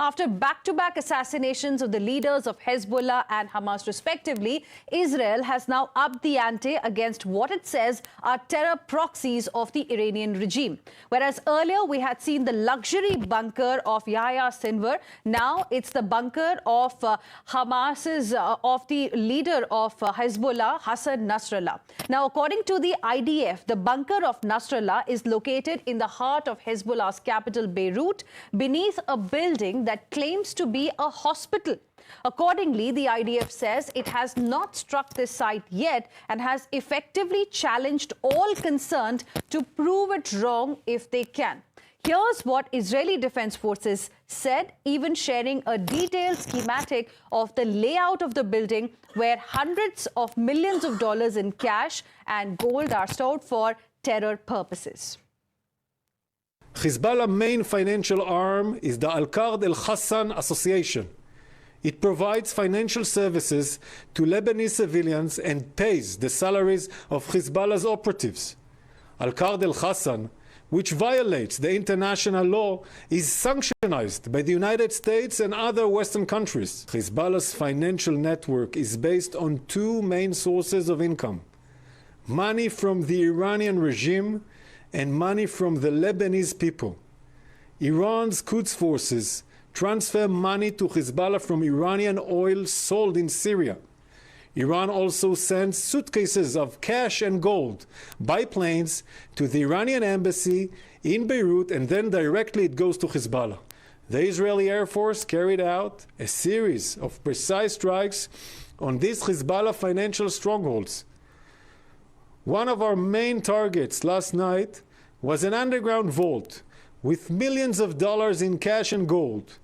After back-to-back assassinations of the leaders of Hezbollah and Hamas respectively, Israel has now upped the ante against what it says are terror proxies of the Iranian regime. Whereas earlier we had seen the luxury bunker of Yahya Sinwar, now it's the bunker of Hamas's, of the leader of Hezbollah, Nasrallah. Now, according to the IDF, the bunker of Nasrallah is located in the heart of Hezbollah's capital, Beirut, beneath a building that claims to be a hospital. Accordingly, the IDF says it has not struck this site yet and has effectively challenged all concerned to prove it wrong if they can. Here's what Israeli Defense Forces said, even sharing a detailed schematic of the layout of the building where hundreds of millions of dollars in cash and gold are stored for terror purposes. Hezbollah's main financial arm is the Al-Qard Al-Hassan Association. It provides financial services to Lebanese civilians and pays the salaries of Hezbollah's operatives. Al-Qard Al-Hassan, which violates the international law, is sanctioned by the United States and other Western countries. Hezbollah's financial network is based on two main sources of income: money from the Iranian regime and money from the Lebanese people. Iran's Quds forces transfer money to Hezbollah from Iranian oil sold in Syria. Iran also sends suitcases of cash and gold by planes to the Iranian embassy in Beirut, and then directly it goes to Hezbollah. The Israeli Air Force carried out a series of precise strikes on these Hezbollah financial strongholds. One of our main targets last night was an underground vault with millions of dollars in cash and gold.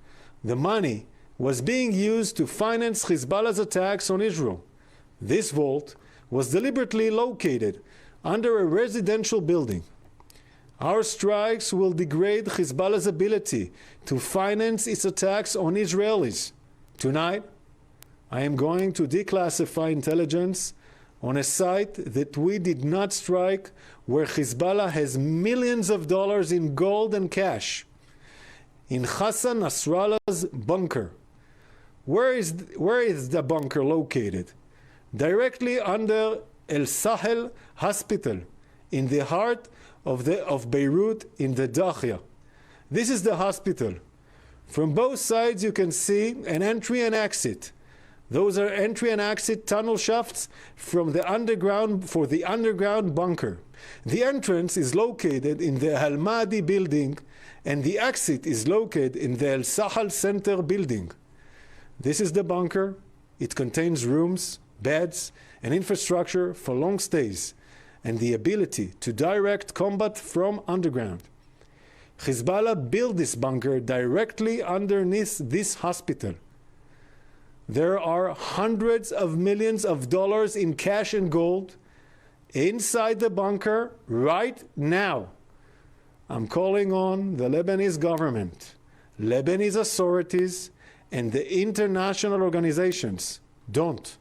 The money was being used to finance Hezbollah's attacks on Israel. This vault was deliberately located under a residential building. Our strikes will degrade Hezbollah's ability to finance its attacks on Israelis. Tonight, I am going to declassify intelligence on a site that we did not strike, where Hezbollah has millions of dollars in gold and cash. In Hassan Nasrallah's bunker. Where is the bunker located? Directly under El Sahel Hospital, in the heart of Beirut, in the Dakhia. This is the hospital. From both sides you can see an entry and exit. Those are entry and exit tunnel shafts from the underground for the underground bunker. The entrance is located in the Al Mahdi building, and the exit is located in the El Sahel Center building. This is the bunker. It contains rooms, beds, and infrastructure for long stays, and the ability to direct combat from underground. Hezbollah built this bunker directly underneath this hospital. There are hundreds of millions of dollars in cash and gold inside the bunker right now. I'm calling on the Lebanese government, Lebanese authorities, and the international organizations. Don't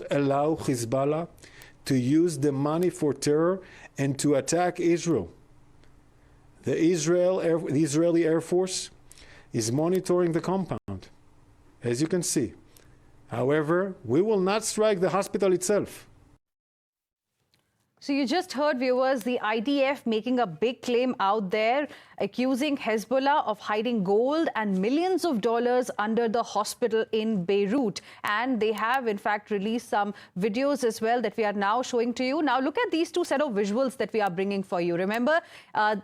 allow Hezbollah to use the money for terror and to attack Israel. The Israeli Air Force is monitoring the compound, as you can see. However, we will not strike the hospital itself. So you just heard, viewers, the IDF making a big claim out there, accusing Hezbollah of hiding gold and millions of dollars under the hospital in Beirut. And they have, in fact, released some videos as well that we are now showing to you. Now, look at these two set of visuals that we are bringing for you. Remember,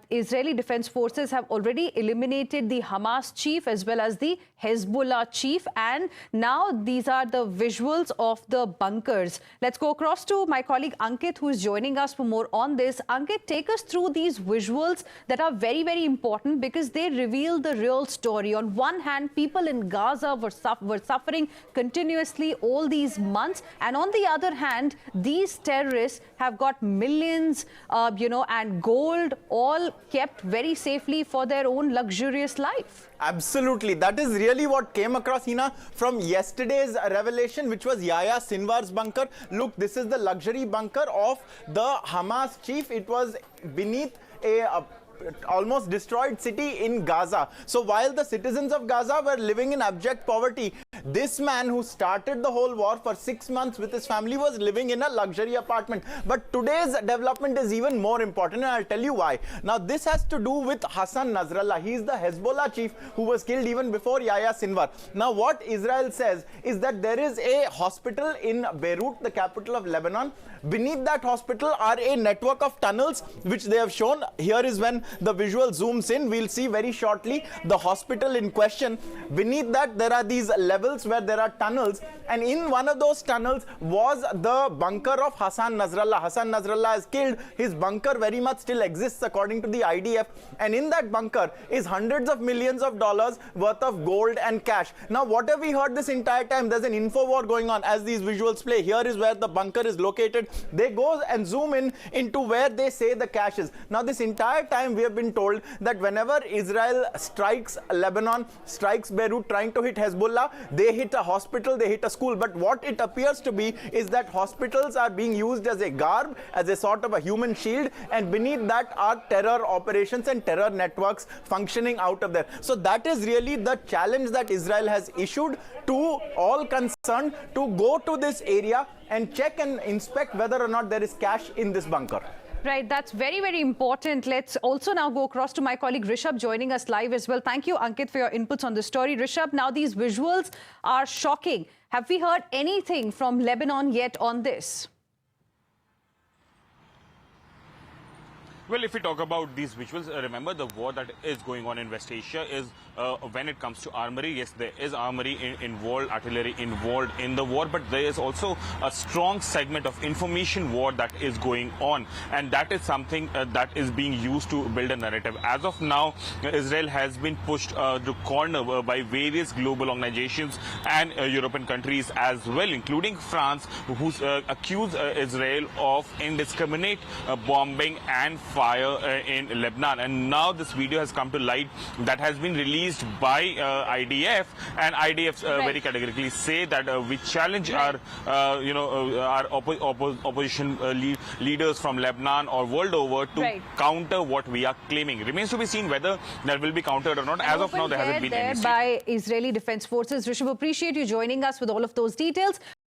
Israeli Defense Forces have already eliminated the Hamas chief as well as the Hezbollah chief. And now these are the visuals of the bunkers. Let's go across to my colleague Ankit, who is joining us for more on this. Ankit, take us through these visuals that are very, very important because they reveal the real story. On one hand, people in Gaza were suffering continuously all these months, and on the other hand, these terrorists have got millions, and gold, all kept very safely for their own luxurious life. Absolutely. That is really what came across, Hina, from yesterday's revelation, which was Yahya Sinwar's bunker. Look, this is the luxury bunker of the Hamas chief. It was beneath a almost destroyed city in Gaza. So while the citizens of Gaza were living in abject poverty, this man who started the whole war for 6 months with his family was living in a luxury apartment. But today's development is even more important, and I'll tell you why. Now, this has to do with Hassan Nasrallah. He is the Hezbollah chief who was killed even before Yahya Sinwar. Now, what Israel says is that there is a hospital in Beirut, the capital of Lebanon. Beneath that hospital are a network of tunnels, which they have shown. Here is when the visual zooms in. We'll see very shortly the hospital in question. Beneath that, there are these levels where there are tunnels. And in one of those tunnels was the bunker of Hassan Nasrallah. Hassan Nasrallah is killed. His bunker very much still exists according to the IDF. And in that bunker is hundreds of millions of dollars worth of gold and cash. Now, what have we heard this entire time? There's an info war going on as these visuals play. Here is where the bunker is located. They go and zoom in into where they say the cache is. Now, this entire time we have been told that whenever Israel strikes Lebanon, strikes Beirut, trying to hit Hezbollah, they hit a hospital, they hit a school. But what it appears to be is that hospitals are being used as a garb, as a sort of a human shield, and beneath that are terror operations and terror networks functioning out of there. So that is really the challenge that Israel has issued to all concerned, to go to this area and check and inspect whether or not there is cash in this bunker. Right, that's very, very important. Let's also now go across to my colleague Rishabh joining us live as well. Thank you, Ankit, for your inputs on the story. Rishabh, now these visuals are shocking. Have we heard anything from Lebanon yet on this? Well, if we talk about these visuals, remember the war that is going on in West Asia is when it comes to armory. Yes, there is armory involved, artillery involved in the war, but there is also a strong segment of information war that is going on. And that is something that is being used to build a narrative. As of now, Israel has been pushed to corner by various global organizations and European countries as well, including France, who accuse Israel of indiscriminate bombing and fire in Lebanon. And now this video has come to light that has been released by IDF, and IDF very categorically say that we challenge our opposition leaders from Lebanon or world over to counter what we are claiming. Remains to be seen whether that will be countered or not. As of now, there hasn't been any by Israeli Defense Forces. Rishabh, appreciate you joining us with all of those details.